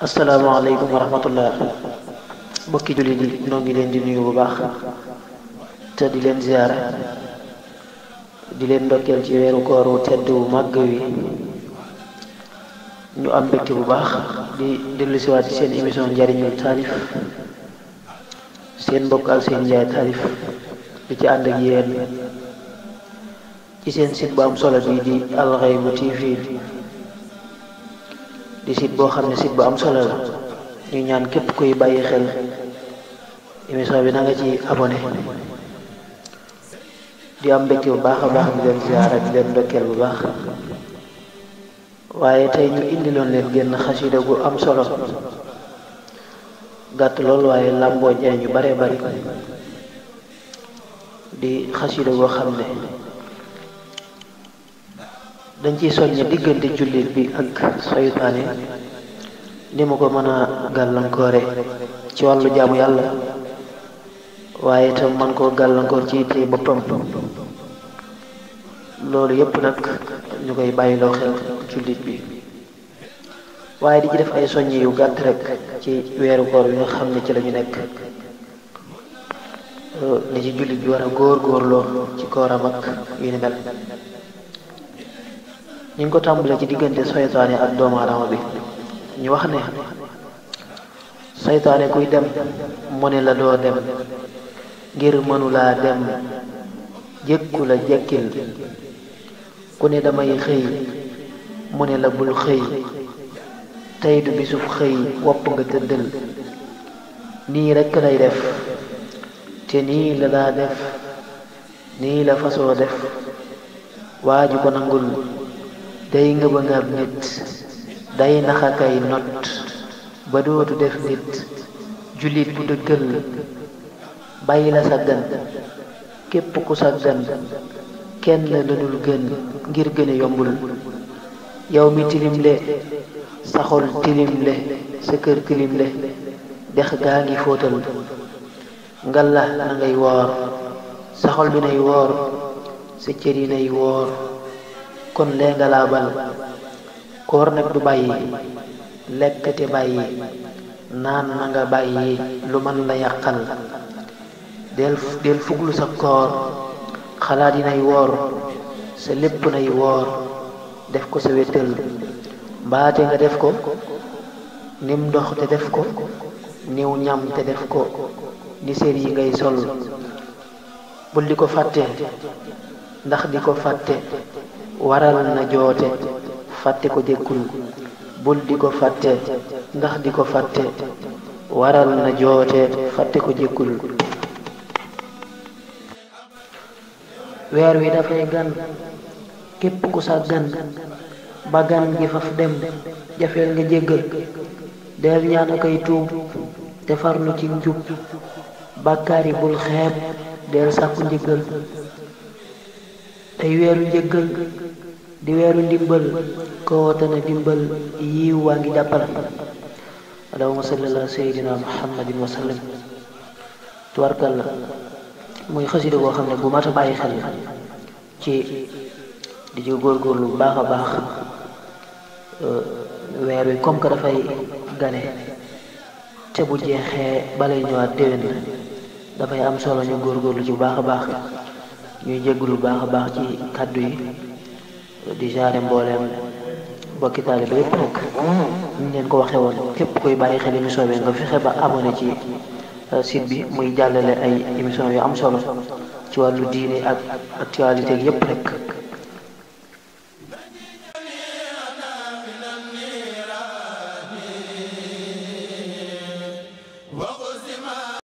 asalaamaaleykum wa rahmatullah mbokki jullit yi noo ngi leen di nuyu bu baax te di leen ziyaara di leen ndokkeel ci weeru koor wu tedd wu màgg wi ñu am mbégte bu baax di dellusiwaat ci seen émission njariñul taalif seen mbokk ak seen Ndiaye Taalif di ci ànd ak yéen ci seen site bu am solo bi di Alxaybu TV di site boo xam ne site bu am solo la ñu ñaan képp kuy bàyyi xel émission bi na nga ci abonné di am mbégte bu baax a baax di leen ziyaara di leen ndokkeel bu baax waaye tey ñu indiloon leen génn xasida gu am solo gàtt lool waaye làmboo njariñ yu bare bari di xasida goo xam ne dañ ciy soññe diggante jullit bi ak saytaane ni mu ko mën a gàllankoore ci wàllu jaamu yàlla waaye itam man koo gàllankoor ci tey boppam loolu yépp nag ñu koy bàyyiloo xel jullit bi waaye di ci def ay soññ yu gàtt rek ci weeru koor bi nga xam ne ci lañu nekk ni ci jullit bi war a góor-góorloo ci kooram ak yu ni mel ñu ngi ko tàmbalee ci diggante saytaane ak doomu aadama bi ñu wax ne saytaane kuy dem mu ne la doo dem ngir mënulaa dem jékku la jekkil ku ne damay xëy mu ne la bul xëy tey du bisub xëy wopp nga tëddal nii rekk lay def te nii la daa def nii la fasoo def waaju ko nangul day ngëba ngab nit day naxakay not ba dootu def nit jullit bu dëggal bàyyi la saggan képp ku saggan kenn la dul gën ngir gën a yombul yow mi tilimle sa xol tilimle sa kër tilimle dex gaa ngi fóotal ngalla na ngay woor sa xol bi nay woor sa cër yi nay woor kon lee nga laa bal koor nag du bàyyi lekk te bàyyi naan na nga bàyyi lu mën la yàqal del fuglu sa koor xalaat yi nay woor sa lépp nay woor def ko sa wéttal mbaate nga def ko nim ndox te def ko niw ñam te def ko ni sér yi ngay sol bul di ko fàtte ndax di ko fàtte waral na joote fàtte ko jékkul bul di ko fàtte ndax di ko fàtte waral na joote fàtte ko jékkul weer wi dafay gan képp ku sa gan ba gan gi faf dem jafeel nga jéggal del ñaan akay tuub te farlu ci njub bàkkaar yi bul xeeb del sàkku njëggal ay weeru njëggal di weeru ndimbal ko wotana dimbal yiw waa ngi jàppal allahumma salli ala sayyidina muhammadin wa sallam tubarkal la muy xasida boo xam ne bu mat a bàyyi xel ci di ci góorgóorlu bu baax a baax weer wi comme que dafay gane te bu jeexee balay ñëwaat déwén dafay am solo ñu góorgóorlu ci bu baax a baax ñuy jéggulu bu baax a baax ci kàddu yi di jaare mbooleem bokki taalibe yépp rek ñu leen ko waxee woon képp koy bàyyi xel émission bi nga fexe ba abonné ci site bi muy jàllale ay émission yu am solo ci wàllu diine ak actualité yépp rek